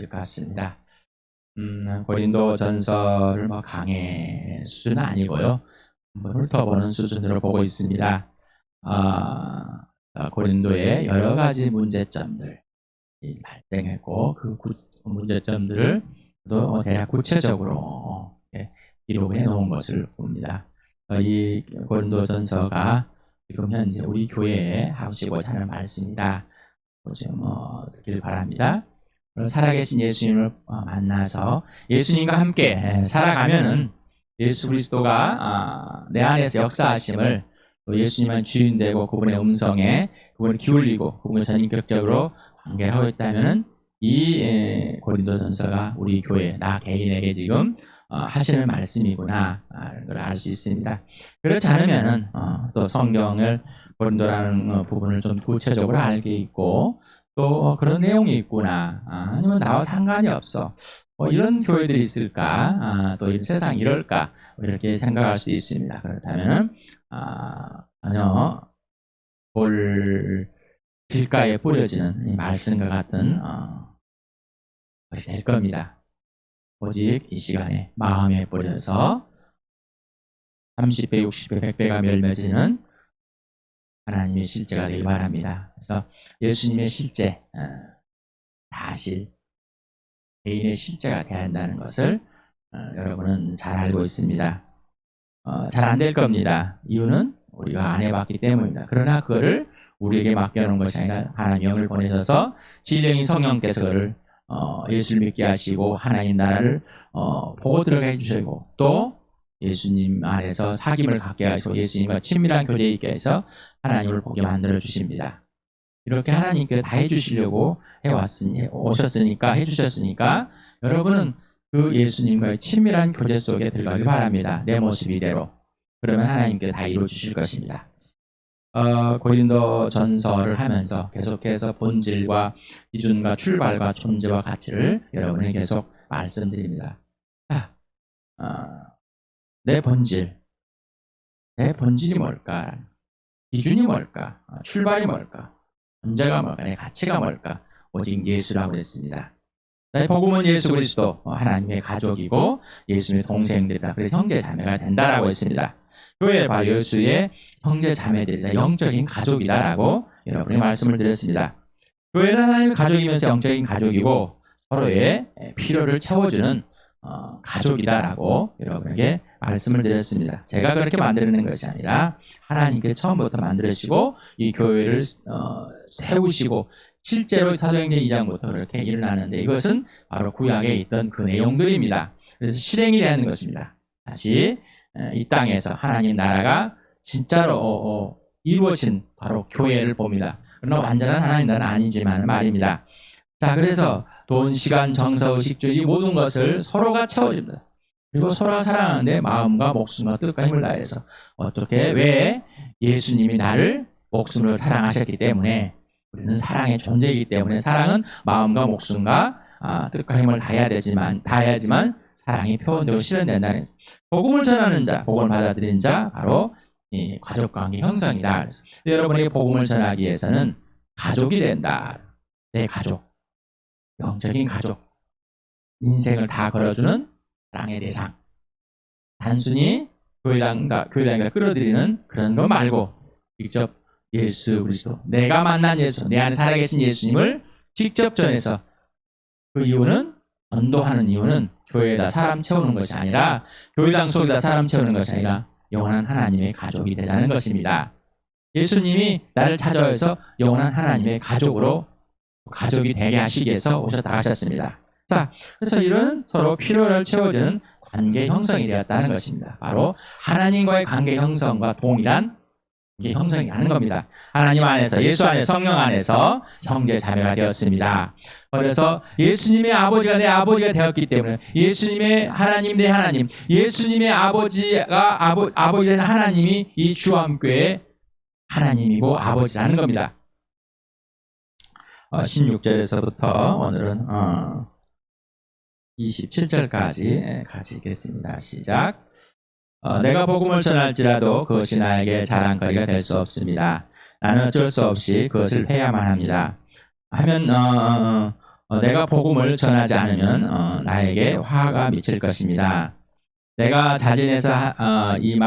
것 같습니다. 고린도 전서를 뭐 강의 수준은 아니고요. 한번 훑어보는 수준으로 보고 있습니다. 고린도의 여러 가지 문제점들 발생했고 그 문제점들을 또 대략 구체적으로 기록해 놓은 것을 봅니다. 이 고린도 전서가 지금 현재 우리 교회에 하시고자 하는 말씀이다. 좀 듣길 바랍니다. 살아계신 예수님을 만나서 예수님과 함께 살아가면은 예수 그리스도가 내 안에서 역사하심을 또 예수님만 주인 되고 그분의 음성에 그분을 기울이고 그분과 전인격적으로 관계를 하고 있다면은 이 고린도전서가 우리 교회 나 개인에게 지금 하시는 말씀이구나 라는 걸 알 수 있습니다. 그렇지 않으면은 또 성경을 고린도라는 부분을 좀 구체적으로 알게 있고 또 그런 내용이 있구나 아니면 나와 상관이 없어 이런 교회들이 있을까 또 이 세상 이럴까 이렇게 생각할 수 있습니다. 그렇다면 전혀 길가에 뿌려지는 이 말씀과 같은 것이 될 겁니다. 오직 이 시간에 마음에 뿌려서 30배, 60배, 100배가 맺어지는 하나님의 실제가 되길 바랍니다. 그래서 예수님의 실제, 사실, 개인의 실제가 되어야 한다는 것을 여러분은 잘 알고 있습니다. 잘 안 될 겁니다. 이유는 우리가 안 해봤기 때문입니다. 그러나 그거를 우리에게 맡겨놓은 것이 아니라 하나님 영을 보내셔서 진령인 성령께서 그를 예수를 믿게 하시고 하나님 나라를 보고 들어가 해주시고 또 예수님 안에서 사귐을 갖게 하시고 예수님과 친밀한 교제에 있게 해서 하나님을 보게 만들어 주십니다. 이렇게 하나님께 다 해주시려고 오셨으니까 해주셨으니까 여러분은 그 예수님과의 친밀한 교제 속에 들어가길 바랍니다. 내 모습 이대로. 그러면 하나님께 다 이루어 주실 것입니다. 고린도 전서를 하면서 계속해서 본질과 기준과 출발과 존재와 가치를 여러분에게 계속 말씀드립니다. 내 본질이 뭘까? 기준이 뭘까? 출발이 뭘까? 존재가 뭘까? 내 가치가 뭘까? 오직 예수라고 그랬습니다. 내 복음은 예수 그리스도 하나님의 가족이고 예수님의 동생들이다. 그래서 형제 자매가 된다라고 했습니다. 교회 바로 예수의 형제 자매들이다. 영적인 가족이다라고 여러분이 말씀을 드렸습니다. 교회는 하나님의 가족이면서 영적인 가족이고 서로의 필요를 채워주는 가족이다라고 여러분에게 말씀을 드렸습니다. 제가 그렇게 만드는 것이 아니라 하나님께서 처음부터 만들으시고 이 교회를 세우시고 실제로 사도행전 2장부터 그렇게 일어나는데 이것은 바로 구약에 있던 그 내용들입니다. 그래서 실행이 되는 것입니다. 다시 이 땅에서 하나님 나라가 진짜로 이루어진 바로 교회를 봅니다. 그러나 완전한 하나님 나라는 아니지만 말입니다. 자, 그래서 돈, 시간, 정서, 의식주 이 모든 것을 서로가 채워줍니다. 그리고 서로가 사랑하는데 마음과 목숨과 뜻과 힘을 다해서 어떻게 왜 예수님이 나를 목숨으로 사랑하셨기 때문에 우리는 사랑의 존재이기 때문에 사랑은 마음과 목숨과 뜻과 힘을 다해야지만 사랑이 표현되고 실현된다는 복음을 전하는 자, 복음을 받아들인 자 바로 이 가족관계 형성이다. 그래서 여러분에게 복음을 전하기 위해서는 가족이 된다. 내 가족, 영적인 가족, 인생을 다 걸어주는 사랑의 대상. 단순히 교회당과 끌어들이는 그런 거 말고 직접 예수 그리스도, 내가 만난 예수, 내 안에 살아계신 예수님을 직접 전해서 그 이유는 전도하는 이유는 교회에다 사람 채우는 것이 아니라 교회당 속에다 사람 채우는 것이 아니라 영원한 하나님의 가족이 되자는 것입니다. 예수님이 나를 찾아와서 영원한 하나님의 가족이 되게 하시기 위해서 오셨다 하셨습니다. 자, 그래서 이런 서로 필요를 채워주는 관계 형성이 되었다는 것입니다. 바로 하나님과의 관계 형성과 동일한 형성이 하는 겁니다. 하나님 안에서 예수 안에서 성령 안에서 형제 자매가 되었습니다. 그래서 예수님의 아버지가 내 아버지가 되었기 때문에 예수님의 하나님 내 하나님, 예수님의 아버지 된 하나님이 이 주암교회의 하나님이고 아버지라는 겁니다. 16절에서부터 오늘은 27절까지 같이 읽겠습니다. 시작. 내가 복음을 전할지라도 그것이 나에게 자랑거리가 될 수 없습니다. 나는 어쩔 수 없이 그것을 해야만 합니다. 하면 내가 복음을 전하지 않으면 나에게 화가 미칠 것입니다. 내가 자진해서 이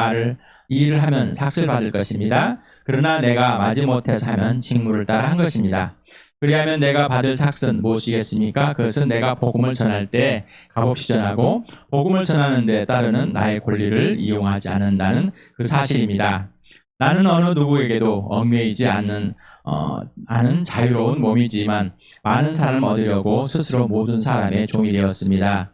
일을 하면 삭슬 받을 것입니다. 그러나 내가 마지못해서 하면 직무를 따라 한 것입니다. 그리하면 내가 받을 삭은 무엇이겠습니까? 그것은 내가 복음을 전할 때 값없이 전하고 복음을 전하는 데 따르는 나의 권리를 이용하지 않는다는 그 사실입니다. 나는 어느 누구에게도 얽매이지 않는 자유로운 몸이지만 많은 사람을 얻으려고 스스로 모든 사람의 종이 되었습니다.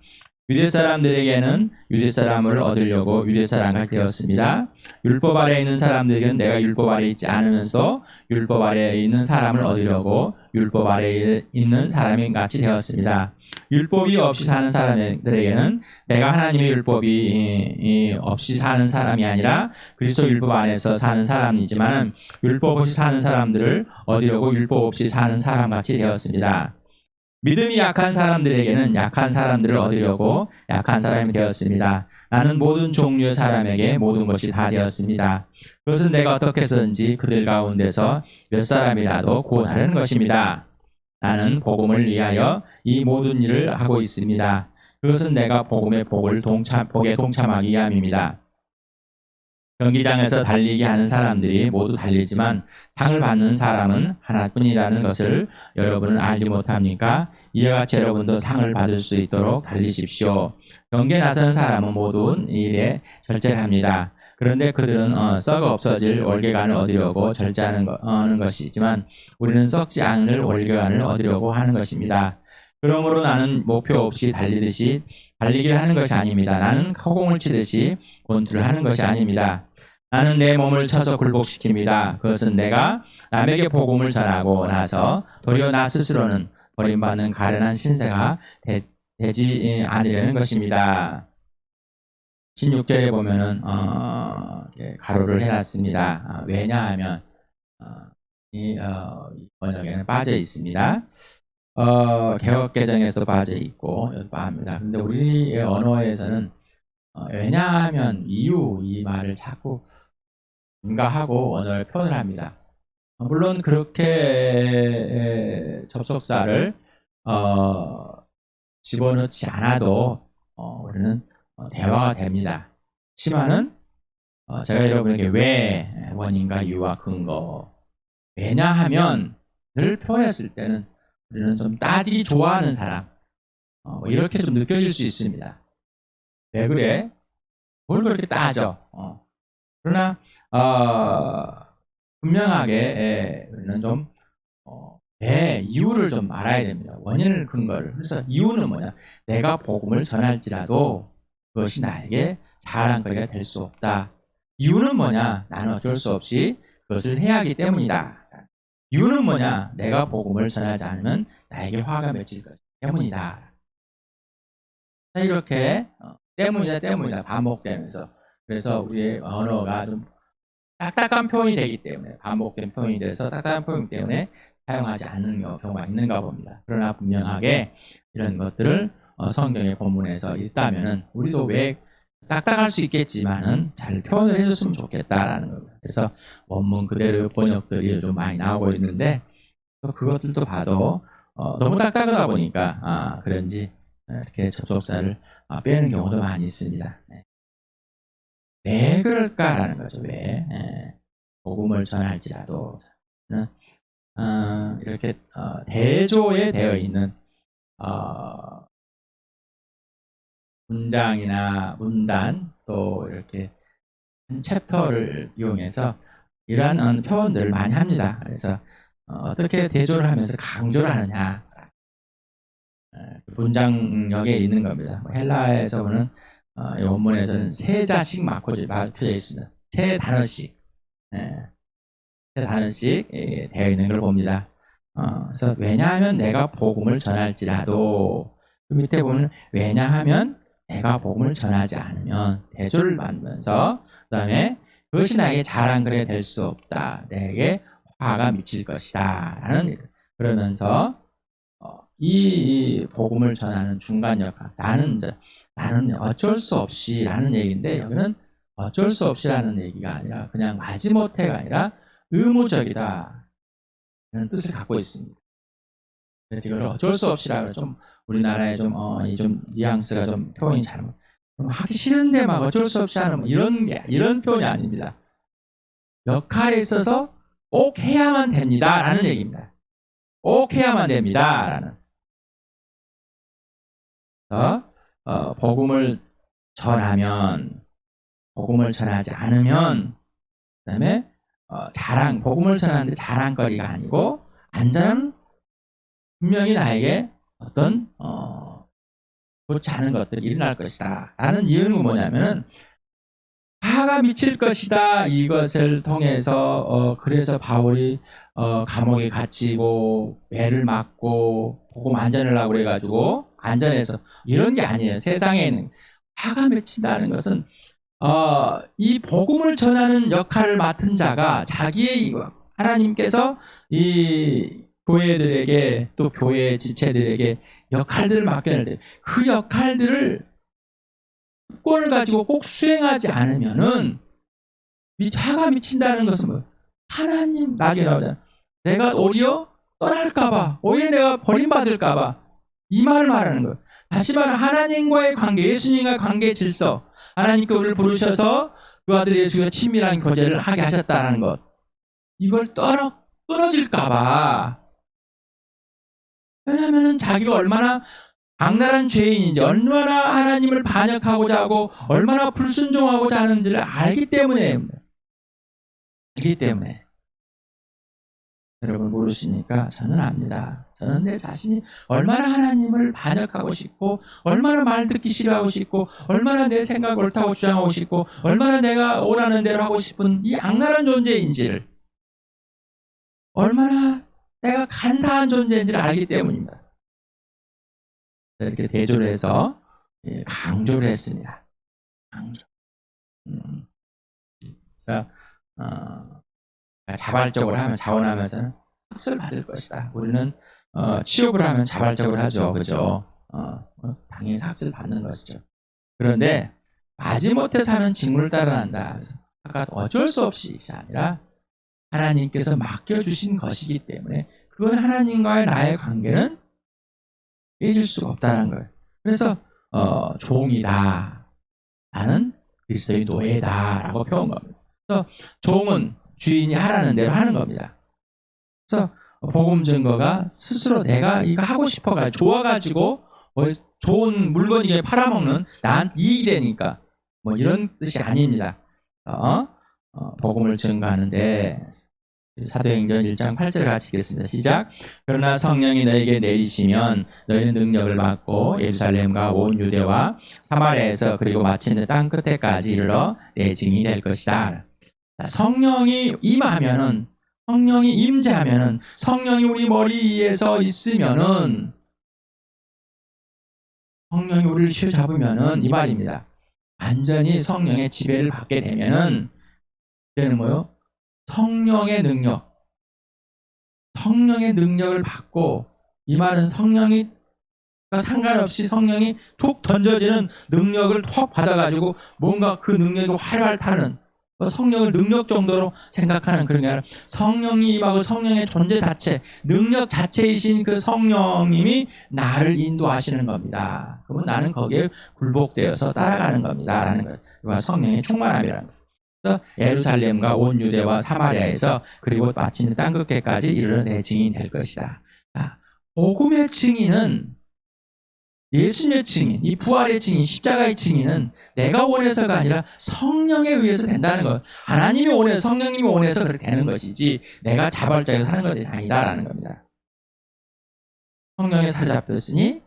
유대 사람들에게는 유대 사람을 얻으려고 유대 사람이 되었습니다. 율법 아래에 있는 사람들에게는 내가 율법 아래에 있지 않으면서 율법 아래에 있는 사람을 얻으려고 율법 아래에 있는 사람이 같이 되었습니다. 율법이 없이 사는 사람들에게는 내가 하나님의 율법이 없이 사는 사람이 아니라 그리스도 율법 안에서 사는 사람이지만 율법 없이 사는 사람들을 얻으려고 율법 없이 사는 사람 같이 되었습니다. 믿음이 약한 사람들에게는 약한 사람들을 얻으려고 약한 사람이 되었습니다. 나는 모든 종류의 사람에게 모든 것이 다 되었습니다. 그것은 내가 어떻게 해서든지 그들 가운데서 몇 사람이라도 구원하려는 것입니다. 나는 복음을 위하여 이 모든 일을 하고 있습니다. 그것은 내가 복음의 복에 동참하기 위함입니다. 경기장에서 달리기 하는 사람들이 모두 달리지만 상을 받는 사람은 하나뿐이라는 것을 여러분은 알지 못합니까? 이와 같이 여러분도 상을 받을 수 있도록 달리십시오. 경기에 나서는 사람은 모든 일에 절제를 합니다. 그런데 그들은 썩어 없어질 월계관을 얻으려고 절제하는 것이지만 우리는 썩지 않을 월계관을 얻으려고 하는 것입니다. 그러므로 나는 목표 없이 달리기를 하는 것이 아닙니다. 나는 허공을 치듯이 권투를 하는 것이 아닙니다. 나는 내 몸을 쳐서 굴복시킵니다. 그것은 내가 남에게 복음을 전하고 나서 도리어 나 스스로는 버림받는 가련한 신세가 되지 않으려는 것입니다. 16절에 보면은 가로를 해놨습니다. 왜냐하면 이 번역에는 빠져 있습니다. 개혁개정에서도 빠져 있고 여기도 합니다. 근데 우리의 언어에서는 왜냐하면 이유 이 말을 자꾸 분가하고 언어를 표현을 합니다. 물론 그렇게 접속사를 집어넣지 않아도 우리는 대화가 됩니다. 그렇지만은 제가 여러분에게 왜 원인과 이유와 근거 왜냐하면을 표현했을 때는 우리는 좀 따지기 좋아하는 사람 이렇게 좀 느껴질 수 있습니다. 왜 그래? 뭘 그렇게 따져? 그러나 분명하게 우리는 좀 이유를 좀 알아야 됩니다. 원인을 근거를. 그래서 이유는 뭐냐? 내가 복음을 전할지라도 그것이 나에게 자랑거리가 될 수 없다. 이유는 뭐냐? 나는 어쩔 수 없이 그것을 해야 하기 때문이다. 이유는 뭐냐? 내가 복음을 전하지 않으면 나에게 화가 맺힐 것 때문이다. 이렇게 때문이다 반복되면서 그래서 우리의 언어가 좀 딱딱한 표현이 되기 때문에 반복된 표현이 돼서 딱딱한 표현 때문에 사용하지 않는 경우가 있는가 봅니다. 그러나 분명하게 이런 것들을 성경의 본문에서 있다면은 우리도 왜 딱딱할 수 있겠지만은 잘 표현을 해줬으면 좋겠다라는 겁니다. 그래서 원문 그대로 번역들이 요즘 많이 나오고 있는데 또 그것들도 봐도 너무 딱딱하다 보니까 그런지 이렇게 접속사를 빼는 경우도 많이 있습니다. 왜 그럴까라는 거죠. 왜 복음을 전할지라도 이렇게 대조에 되어 있는 문장이나 문단 또 이렇게 한 챕터를 이용해서 이러한 표현들을 많이 합니다. 그래서 어떻게 대조를 하면서 강조를 하느냐 문장력에 있는 겁니다. 헬라에서는 이 원문에서는 세 자씩 막혀져 있습니다. 세 단어씩 세 단어씩 되어 있는 걸 봅니다. 그래서 왜냐하면 내가 복음을 전할지라도 그 밑에 보면 왜냐하면 내가 복음을 전하지 않으면 대조를 받으면서 그 다음에 그것이 나에게 자랑거리가 될 수 없다. 내게 화가 미칠 것이다. 라는 그러면서 이 복음을 전하는 중간 역할 나는 어쩔 수 없이 라는 얘기인데 여기는 어쩔 수 없이 라는 얘기가 아니라 그냥 마지못해가 아니라 의무적이다 라는 뜻을 갖고 있습니다. 그래서 이걸 어쩔 수 없이라 좀 우리나라의 좀 뉘앙스가 좀 표현이 잘못. 하기 싫은데 막 어쩔 수 없이 하는 뭐 이런 표현이 아닙니다. 역할에 있어서 꼭 해야만 됩니다라는 얘기입니다. 꼭 해야만 됩니다라는. 복음을 전하면, 복음을 전하지 않으면, 그다음에 복음을 전하는데 자랑거리가 아니고 안전은 분명히 나에게 어떤 좋지 않은 것들이 일어날 것이다 라는 이유는 뭐냐면 화가 미칠 것이다. 이것을 통해서 그래서 바울이 감옥에 갇히고 배를 맞고 복음 안전하려고 그래가지고 안전해서 이런 게 아니에요. 세상에는 화가 맺힌다는 것은 이 복음을 전하는 역할을 맡은 자가 자기의 하나님께서 이 교회들에게 또 교회 지체들에게 역할들을 맡겨낼 때 그 역할들을 특권을 가지고 꼭 수행하지 않으면은 화가 미친다는 것은 뭐 하나님 나중에 나오잖아. 내가 오히려 떠날까봐, 오히려 내가 버림받을까봐 이 말을 말하는 거예요. 다시 말해 하나님과의 관계, 예수님과의 관계 질서, 하나님께 우리를 부르셔서 그 아들 예수가 친밀한 교제를 하게 하셨다는 것, 이걸 끊어질까봐. 왜냐하면 자기가 얼마나 악랄한 죄인인지, 얼마나 하나님을 반역하고자 하고 얼마나 불순종하고자 하는지를 알기 때문에. 여러분 모르시니까 저는 압니다. 저는 내 자신이 얼마나 하나님을 반역하고 싶고, 얼마나 말 듣기 싫어하고 싶고, 얼마나 내 생각 옳다고 주장하고 싶고, 얼마나 내가 원하는 대로 하고 싶은 이 악랄한 존재인지를, 얼마나 내가 간사한 존재인지를 알기 때문입니다. 이렇게 대조를 해서 강조를 했습니다. 강조. 그래서 자발적으로 하면, 자원하면서는 삭슬 받을 것이다. 우리는 취업을 하면 자발적으로 하죠. 그죠? 당연히 삭슬 받는 것이죠. 그런데 마지못해 사는 직무를 따라한다. 아까 어쩔 수 없이 아니라 하나님께서 맡겨주신 것이기 때문에 그건 하나님과의 나의 관계는 깨질 수가 없다는 거예요. 그래서 종이다. 나는 그리스도의 노예다라고 표현 겁니다. 그래서 종은 주인이 하라는 대로 하는 겁니다. 그래서 복음 증거가 스스로 내가 이거 하고 싶어가 좋아가지고 좋은 물건 이게 팔아먹는 나한테 이익이 되니까 뭐 이런 뜻이 아닙니다. 복음을 증거하는데 사도행전 1장 8절 같이 읽겠습니다. 시작. 그러나 성령이 너에게 내리시면 너희는 능력을 받고 예루살렘과 온 유대와 사마리아에서 그리고 마침내 땅 끝에까지 이르러 내 증인이 될 것이다. 성령이 임하면은, 성령이 임재하면은, 성령이 우리 머리 위에서 있으면은, 성령이 우리를 휘어잡으면은 이 말입니다. 완전히 성령의 지배를 받게 되면은 그때는 뭐요? 성령의 능력을 받고, 이 말은 성령이 상관없이 성령이 툭 던져지는 능력을 톡 받아가지고 뭔가 그 능력이 활활 타는, 성령을 능력 정도로 생각하는 그런 게 아니라 성령이 임하고 성령의 존재 자체, 능력 자체이신 그 성령님이 나를 인도하시는 겁니다. 그러면 나는 거기에 굴복되어서 따라가는 겁니다. 라는 거예요. 성령의 충만함이라는 거예요. 그래서 예루살렘과 온 유대와 사마리아에서 그리고 마침내 땅끝까지 이르러 내 증인이 될 것이다. 복음의 증인은, 예수님의 증인, 이 부활의 증인, 십자가의 증인은 내가 원해서가 아니라 성령에 의해서 된다는 것. 하나님이 원해서, 성령님이 원해서 그렇게 되는 것이지 내가 자발적으로 하는 것이 아니다라는 겁니다. 성령에 사로잡혔으니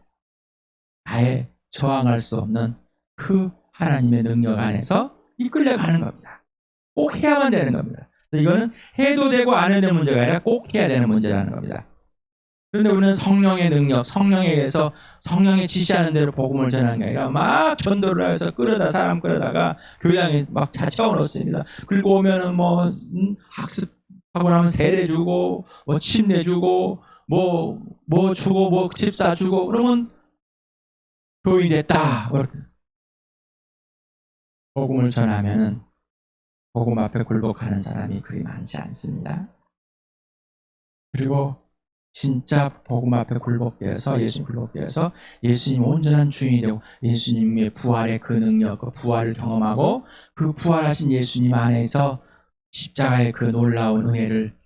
아예 저항할 수 없는 그 하나님의 능력 안에서 이끌려가는 겁니다. 꼭 해야만 되는 겁니다. 이거는 해도 되고 안 해도 되는 문제가 아니라 꼭 해야 되는 문제라는 겁니다. 그런데 우리는 성령의 능력, 성령에 의해서 성령이 지시하는 대로 복음을 전하는 게 아니라 막 전도를 해서 사람 끌어다가 교회당에 막 자처원 얻습니다. 그리고 오면은 뭐 학습하고 나면 세례 주고, 뭐 침례 주고, 뭐 주고, 뭐 집사 주고, 그러면 교인이 됐다. 복음을 전하면은 복음 앞에 굴복하는 사람이 그리 많지 않습니다. 그리고 진짜 복음 앞에 굴복되어서 예수님 굴복되어서 예수님 온전한 주인이 되고 예수님의 부활의 그 능력, 그 부활을 경험하고 그 부활하신 예수님 안에서 십자가의 그 놀라운 은혜를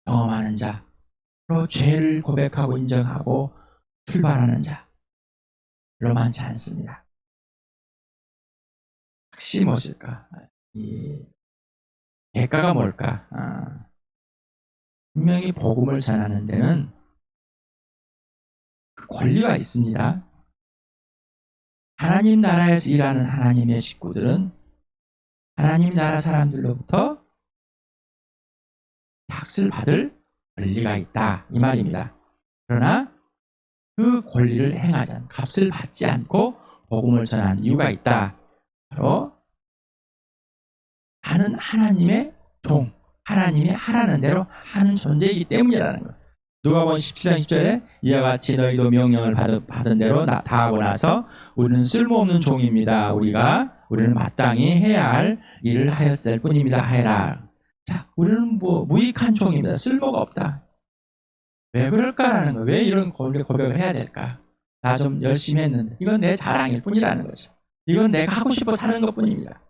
경험하는 자, 로 죄를 고백하고 인정하고 출발하는 자, 별로 많지 않습니다. 핵심이 무엇일까? 이 대가가 뭘까? 분명히 복음을 전하는 데는 그 권리가 있습니다. 하나님 나라에서 일하는 하나님의 식구들은 하나님 나라 사람들로부터 삭을 받을 권리가 있다 이 말입니다. 그러나 그 권리를 행하지 않고 값을 받지 않고 복음을 전하는 이유가 있다. 바로 나는 하나님의 종, 하나님이 하라는 대로 하는 존재이기 때문이라는 거예요. 누가복음 17장 10절에 이와 같이 너희도 명령을 받은 대로 다 하고 나서 우리는 쓸모없는 종입니다. 우리는 마땅히 해야 할 일을 하였을 뿐입니다. 해라. 자, 우리는 무익한 종입니다. 쓸모가 없다. 왜 그럴까라는 거예요. 왜 이런 고백을 해야 될까? 나 좀 열심히 했는데 이건 내 자랑일 뿐이라는 거죠. 이건 내가 하고 싶어 사는 것 뿐입니다.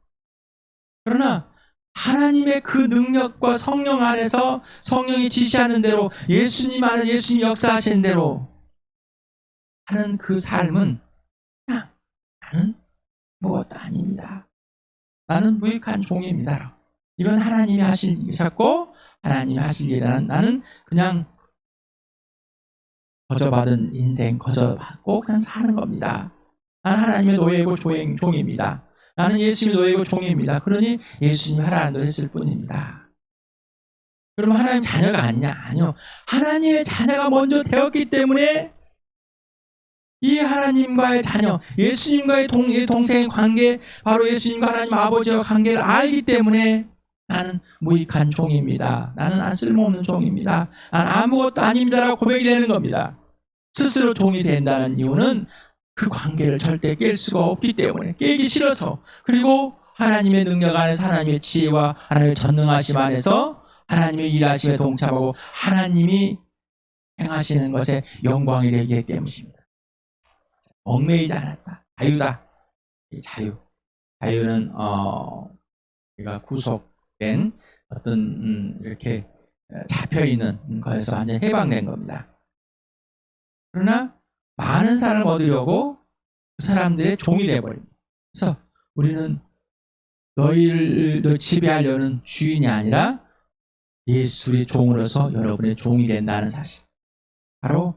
그러나 하나님의 그 능력과 성령 안에서 성령이 지시하는 대로 예수님 안에 예수님 역사하시는 대로 하는 그 삶은 그냥 나는 무엇도 아닙니다. 나는 무익한 종입니다. 이건 하나님이 하실 일이셨고 하나님이 하실 일이라는 나는 그냥 거저받은 인생 거저받고 그냥 사는 겁니다. 나는 하나님의 노예이고 종입니다. 나는 예수님의 노예이고 종입니다. 그러니 예수님이 하라는 대로 했을 뿐입니다. 그러면 하나님 자녀가 아니냐? 아니요. 하나님의 자녀가 먼저 되었기 때문에 이 하나님과의 자녀, 예수님과의 동생의 관계, 바로 예수님과 하나님 아버지와 관계를 알기 때문에 나는 무익한 종입니다. 나는 쓸모없는 종입니다. 나는 아무것도 아닙니다라고 고백이 되는 겁니다. 스스로 종이 된다는 이유는 그 관계를 절대 깰 수가 없기 때문에 깨기 싫어서 그리고 하나님의 능력 안에서 하나님의 지혜와 하나님의 전능하심 안에서 하나님의 일하심에 동참하고 하나님이 행하시는 것에 영광이 되기 때문입니다. 얽매이지 않았다. 자유다. 자유는 우리가 구속된 어떤 이렇게 잡혀있는 것에서 완전히 해방된 겁니다. 그러나 많은 사람을 얻으려고 그 사람들의 종이 되어버립니다. 그래서 우리는 너희를 지배하려는 주인이 아니라 예수의 종으로서 여러분의 종이 된다는 사실. 바로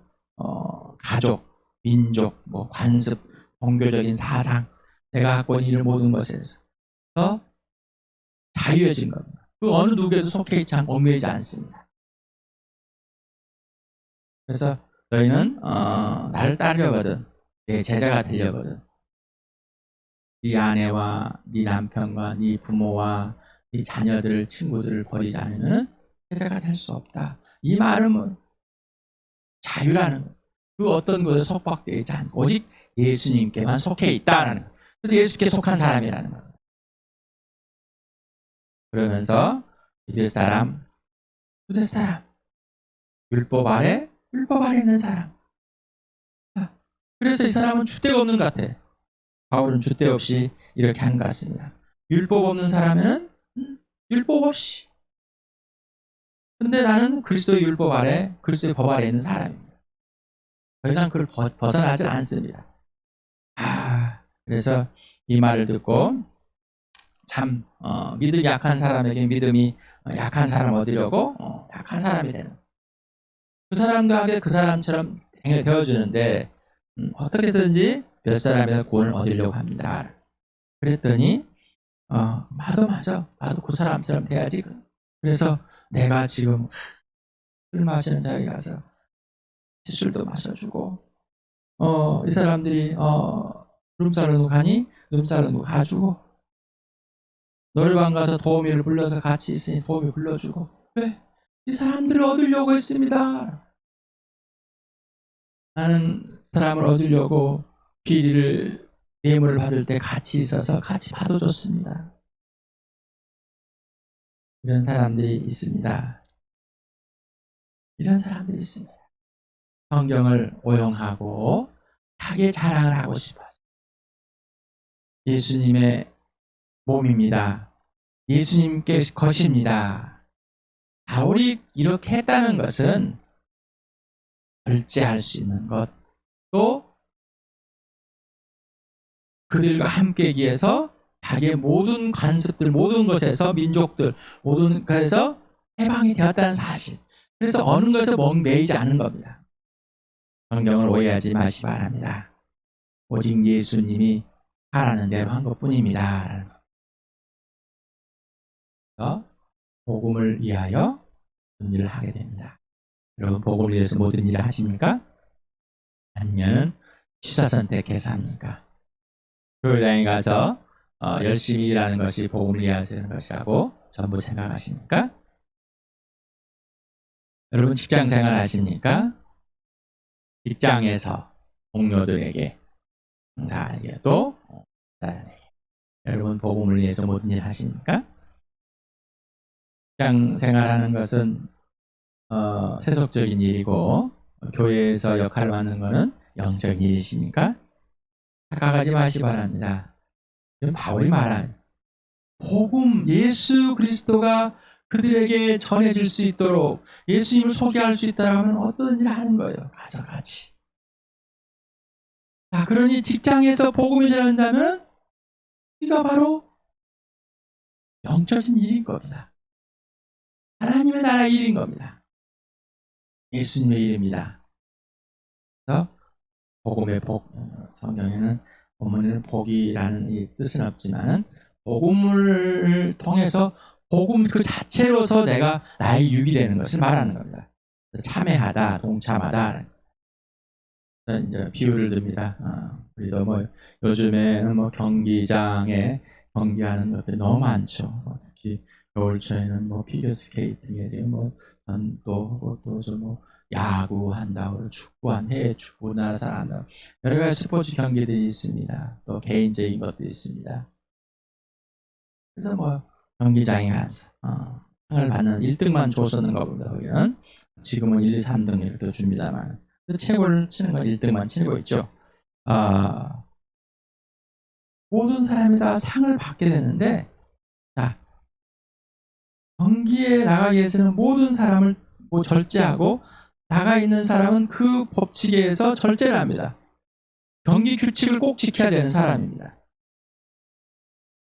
가족, 민족, 관습, 종교적인 사상, 내가 갖고 있는 이 모든 것에서 자유해진 겁니다. 그 어느 누구에도 속해 있지 않고 얽매이지 않습니다. 그래서 너희는 나를 따르려거든 내 제자가 되려거든 네 아내와 네 남편과 네 부모와 네 자녀들, 친구들을 버리지 않으면 제자가 될 수 없다. 이 말은 자유라는 거예요. 그 어떤 것에 속박되어 있지 않고 오직 예수님께만 속해 있다라는 거예요. 그래서 예수께 속한 사람이라는 거예요. 그러면서 믿을 사람, 율법 아래 있는 사람. 그래서 이 사람은 줏대가 없는 것 같아. 바울은 줏대 없이 이렇게 한 것 같습니다. 율법 없는 사람은 율법 없이. 근데 나는 그리스도의 율법 아래, 그리스도의 법 아래 있는 사람입니다. 더 이상 그걸 벗어나지 않습니다. 그래서 이 말을 듣고 참 믿음이 약한 사람에게 믿음이 약한 사람 얻으려고 약한 사람이 되는 그 사람과 함께 그 사람처럼 되어주는데 어떻게든지 몇 사람이나 구원을 얻으려고 합니다. 그랬더니 나도 그 사람처럼 돼야지. 그래서 내가 지금 술 마시는 자에 가서 술도 마셔주고 이 사람들이 룸살롱 가니 룸살롱 가주고 노래방 가서 도우미를 불러서 같이 있으니 도우미 불러주고 왜? 이 사람들을 얻으려고 했습니다. 나는 사람을 얻으려고 비리를 예물을 받을 때 같이 있어서 같이 받아줬습니다. 이런 사람들이 있습니다. 이런 사람들이 있습니다. 성경을 오용하고 자기의 자랑을 하고 싶었어요. 예수님의 몸입니다. 예수님께 것입니다. 바울이 이렇게 했다는 것은 절제할 수 있는 것, 또 그들과 함께하기 위해서 자기의 모든 관습들, 모든 것에서 민족들, 모든 것에서 해방이 되었다는 사실. 그래서 어느 것에 멍매이지 않은 겁니다. 성경을 오해하지 마시기 바랍니다. 오직 예수님이 하라는 대로 한 것뿐입니다. 그래서 복음을 위하여 모든 일을 하게 됩니다. 여러분, 복음을 위해서 모든 일을 하십니까? 아니면 취사 선택해서 합니까? 교회당에 가서 열심히 일하는 것이 복음을 위해서 하는 것이라고 전부 생각하십니까? 여러분, 직장 생활 하십니까? 직장에서 동료들에게, 상사에게도, 사람에게, 여러분 복음을 위해서 모든 일 하십니까? 직장 생활하는 것은 세속적인 일이고, 교회에서 역할을 하는 것은 영적인 일이십니까? 착각하지 마시기 바랍니다. 지금 바울이 말한 복음, 예수 그리스도가 그들에게 전해질 수 있도록 예수님을 소개할 수 있다면 어떤 일을 하는 거예요? 가서 같이. 자, 그러니 직장에서 복음을 전한다면 이가 바로 영적인 일인 겁니다. 하나님의 나라의 일인 겁니다. 예수님의 일입니다. 그래서 복음의 복, 성경에는 본문에는 복이라는 이 뜻은 없지만 복음을 통해서 복음 그 자체로서 내가 나의 육이 되는 것을 말하는 겁니다. 참여하다, 동참하다. 이제 비유를 듭니다. 우리도 뭐 요즘에는 뭐 경기장에 경기하는 것들이 너무 많죠. 특히 겨울철에는 뭐 피겨스케이팅에 지금 또 야구 한다고 축구한 해외 축구 우리나라 사람들 여러 가지 스포츠 경기들이 있습니다. 또 개인적인 것도 있습니다. 그래서 뭐 경기장에 가서 상을 받는 1등만 줬었는 것보다 거기는 지금은 1, 2, 3등 이렇게 줍니다만 최고를 치는 건 1등만 치고 있죠. 모든 사람이 다 상을 받게 되는데, 자, 경기에 나가기 위해서는 모든 사람을 절제하고 나가 있는 사람은 그 법칙에서 절제를 합니다. 경기 규칙을 꼭 지켜야 되는 사람입니다.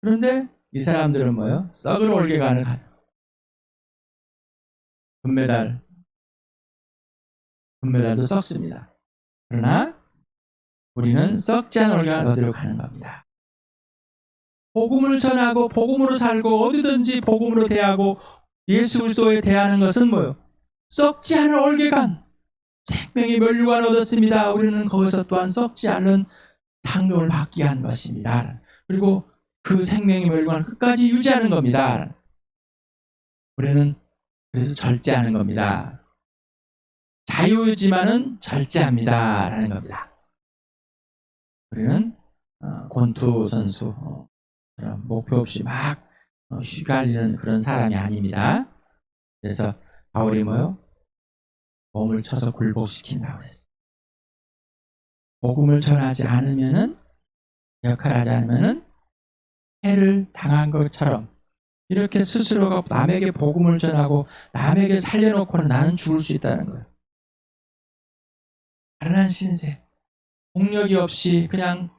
그런데 이 사람들은 뭐예요? 썩을 올개간을 금메달도 썩습니다. 그러나 우리는 썩지 않은 올개간을 얻으러 가는 겁니다. 복음을 전하고 복음으로 살고 어디든지 복음으로 대하고 예수 그리스도에 대하는 것은 뭐예요? 썩지 않은 올개간, 생명의 면류관 얻었습니다. 우리는 거기서 또한 썩지 않은 상급을 받게 한 것입니다. 그리고 그 생명의 면류관을 끝까지 유지하는 겁니다. 우리는 그래서 절제하는 겁니다. 자유지만은 절제합니다. 라는 겁니다. 우리는 권투 선수 목표 없이 막 휘갈리는 그런 사람이 아닙니다. 그래서 바울이 뭐요? 몸을 쳐서 굴복시킨다고 했어요. 복음을 전하지 않으면은, 역할을 하지 않으면은 해를 당한 것처럼 이렇게 스스로가 남에게 복음을 전하고 남에게 살려놓고는 나는 죽을 수 있다는 거예요. 가련한 신세, 공력이 없이 그냥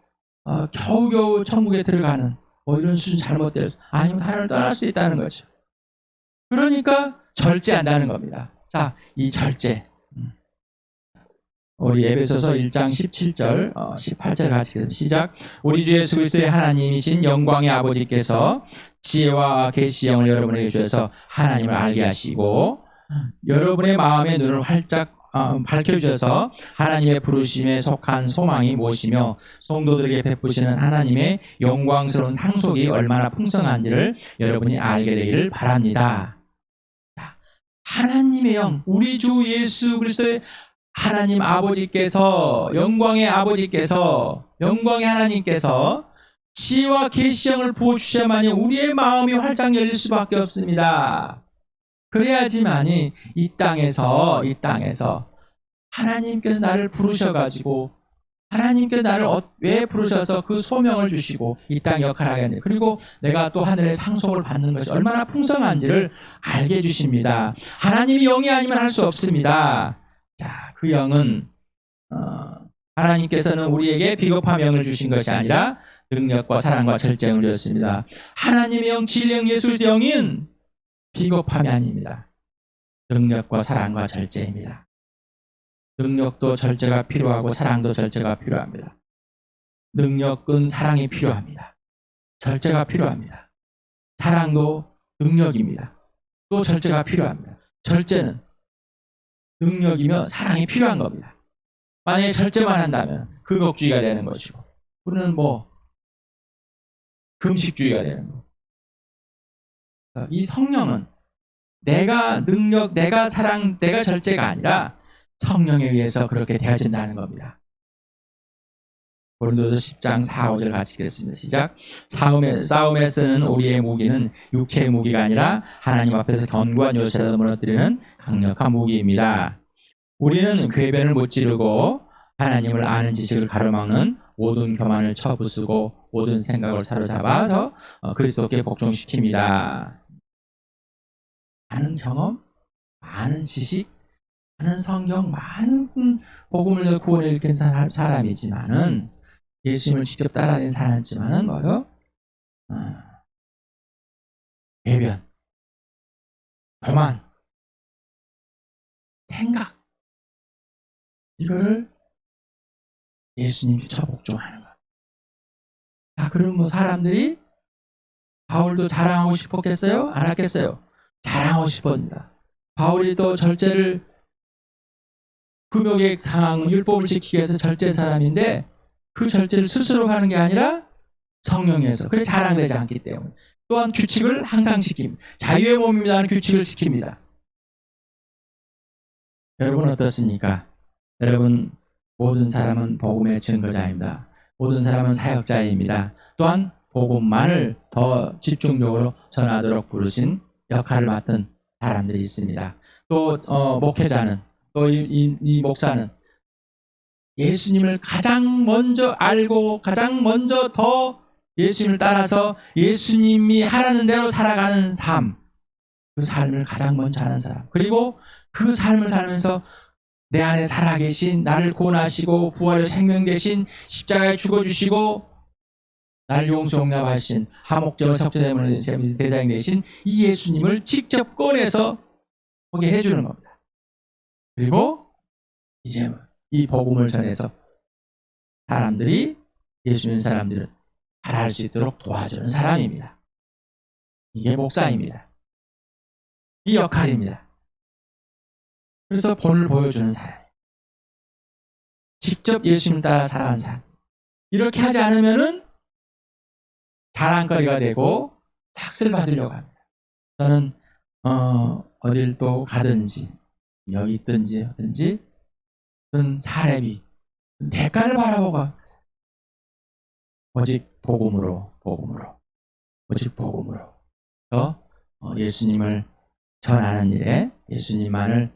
겨우겨우 천국에 들어가는 이런 수준 잘못되어 아니면 하나님을 떠날 수 있다는 거죠. 그러니까 절제한다는 겁니다. 자, 이 절제. 우리 에베소서 1장 17절, 18절 같이 시작. 우리 주 예수 그리스도의 하나님이신 영광의 아버지께서 지혜와 계시형을 여러분에게 주셔서 하나님을 알게 하시고 여러분의 마음의 눈을 활짝 밝혀주셔서 하나님의 부르심에 속한 소망이 무엇이며 성도들에게 베푸시는 하나님의 영광스러운 상속이 얼마나 풍성한지를 여러분이 알게 되기를 바랍니다. 하나님의 영, 우리 주 예수 그리스도의 하나님 아버지께서, 영광의 아버지께서, 영광의 하나님께서 지혜와 계시형을 부어주셔야만이 우리의 마음이 활짝 열릴 수밖에 없습니다. 그래야지만이 이 땅에서 하나님께서 나를 부르셔가지고 하나님께서 나를 왜 부르셔서 그 소명을 주시고 이 땅 역할을 하게 하냐. 그리고 내가 또 하늘의 상속을 받는 것이 얼마나 풍성한지를 알게 해주십니다. 하나님이 영이 아니면 할 수 없습니다. 자, 그 영은 하나님께서는 우리에게 비겁한 영을 주신 것이 아니라 능력과 사랑과 절제를 주셨습니다. 하나님의 영, 진리의 영, 예수 그리스도의 영은 비겁함이 아닙니다. 능력과 사랑과 절제입니다. 능력도 절제가 필요하고 사랑도 절제가 필요합니다. 능력은 사랑이 필요합니다. 절제가 필요합니다. 사랑도 능력입니다. 또 절제가 필요합니다. 절제는 능력이며 사랑이 필요한 겁니다. 만약에 절제만 한다면 극옥주의가 되는 것이고 우리는 금식주의가 되는 거고, 이 성령은 내가 능력, 내가 사랑, 내가 절제가 아니라 성령에 의해서 그렇게 되어진다는 겁니다. 고린도서 10장 4, 5절 같이 읽겠습니다. 시작. 싸움에 쓰는 우리의 무기는 육체의 무기가 아니라 하나님 앞에서 견고한 요새를 무너뜨리는 강력한 무기입니다. 우리는 궤변을 못 지르고 하나님을 아는 지식을 가로막는 모든 교만을 쳐부수고 모든 생각을 사로잡아서 그리스도께 복종시킵니다. 많은 경험, 많은 지식, 많은 성경, 많은 복음을 구원을 일으킨 사람이지만은 예수님을 직접 따라다닌 사람이지만은 배변, 교만, 생각 이거를 예수님께 복종하는 거예요. 자, 그럼 사람들이 바울도 자랑하고 싶었겠어요? 안 했겠어요? 자랑하고 싶었습니다. 바울이 또 절제를 금욕의 상황, 율법을 지키기 위해서 절제한 사람인데 그 절제를 스스로 하는 게 아니라 성령에서 그게 자랑되지 않기 때문에 또한 규칙을 항상 지킵니다. 자유의 몸입니다는 규칙을 지킵니다. 여러분 어떻습니까? 여러분 모든 사람은 복음의 증거자입니다. 모든 사람은 사역자입니다. 또한 복음만을 더 집중적으로 전하도록 부르신 역할을 맡은 사람들이 있습니다. 또 목회자는 또 이 목사는 예수님을 가장 먼저 알고 가장 먼저 더 예수님을 따라서 예수님이 하라는 대로 살아가는 삶, 그 삶을 가장 먼저 하는 사람, 그리고 그 삶을 살면서 내 안에 살아계신 나를 구원하시고 부활의 생명 되신 십자가에 죽어주시고 나를 용서용납하신 하목적을 석전대문을 대장이 되신 이 예수님을 직접 꺼내서 보게 해주는 겁니다. 그리고 이제 이 복음을 전해서 사람들이 예수님 사람들을 잘할 수 있도록 도와주는 사람입니다. 이게 목사입니다. 이 역할입니다. 그래서 본을 보여주는 사람, 직접 예수님 따라 살아가는 사람. 이렇게 하지 않으면은 자랑거리가 되고 삭슬 받으려고 합니다. 저는 어딜 또 가든지 여기 있든지 어든지 사람이 대가를 바라보고 오직 복음으로 오직 복음으로 예수님을 전하는 일에 예수님만을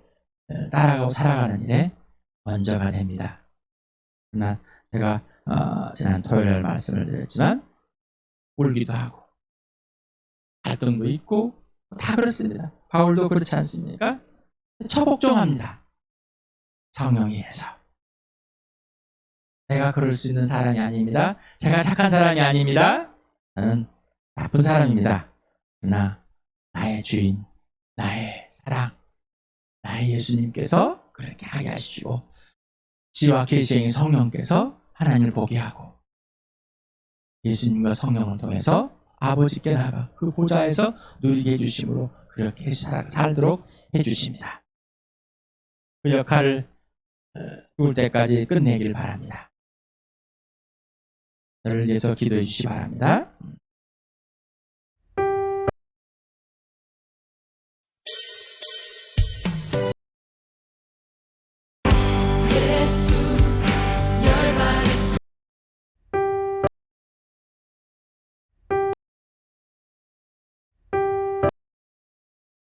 따라가고 살아가는 일에 먼저가 됩니다. 그러나 제가 지난 토요일에 말씀을 드렸지만 울기도 하고 갈등도 있고 다 그렇습니다. 바울도 그렇지 않습니까? 처복종합니다. 성령에 의해서. 내가 그럴 수 있는 사람이 아닙니다. 제가 착한 사람이 아닙니다. 저는 나쁜 사람입니다. 그러나 나의 주인, 나의 사랑, 나의 예수님께서 그렇게 하게 하시고 지와 계시의 성령께서 하나님을 보게 하고 예수님과 성령을 통해서 아버지께 나가 그 보좌에서 누리게 해주심으로 그렇게 살도록 해주십니다. 그 역할을 죽을 때까지 끝내길 바랍니다. 저를 위해서 기도해 주시기 바랍니다.